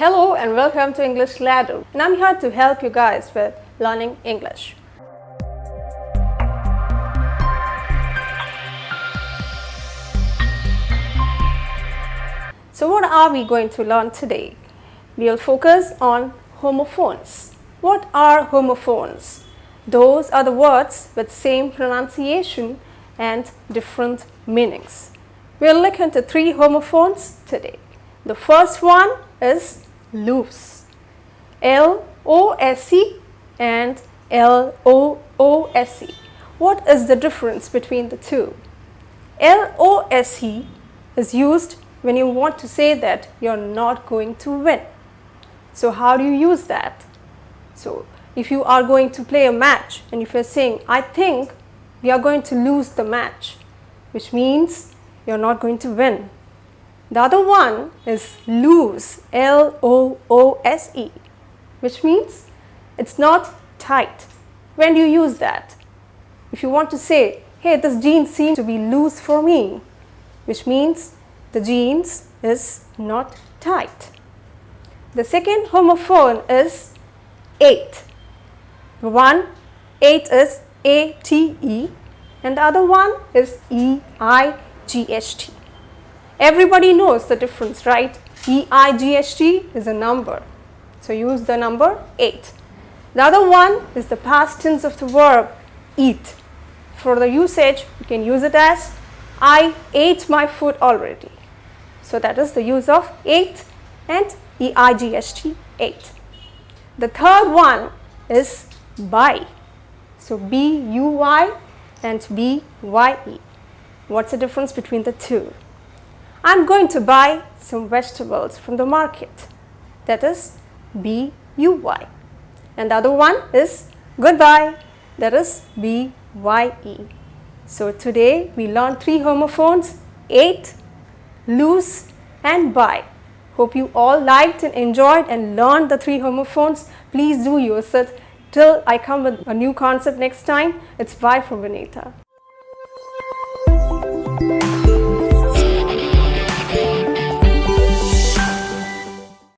Hello and welcome to English Ladder, and I'm here to help you guys with learning English. So what are we going to learn today? We'll focus on homophones. What are homophones? Those are the words with same pronunciation and different meanings. We'll look into 3 homophones today. The first one is loose. L-O-S-E and L-O-O-S-E. What is the difference between the two? L-O-S-E is used when you want to say that you're not going to win. So how do you use that? So if you are going to play a match and if you're saying, I think we are going to lose the match, which means you're not going to win. The other one is loose, L-O-O-S-E, which means it's not tight. When do you use that? If you want to say, hey, this jeans seems to be loose for me, which means the jeans is not tight. The second homophone is ate. One, ate is A-T-E and the other one is E-I-G-H-T. Everybody knows the difference, right? E-I-G-H-T is a number. So use the number 8. The other one is the past tense of the verb eat. For the usage, you can use it as I ate my food already. So that is the use of ate and E-I-G-H-T, ate. The third one is buy. So B-U-Y and B-Y-E. What's the difference between the two? I'm going to buy some vegetables from the market. That is B-U-Y. And the other one is goodbye. That is B-Y-E. So today we learned 3 homophones, ate, loose and buy. Hope you all liked and enjoyed and learned the 3 homophones. Please do use it. Till I come with a new concept next time, it's bye from Vineetha.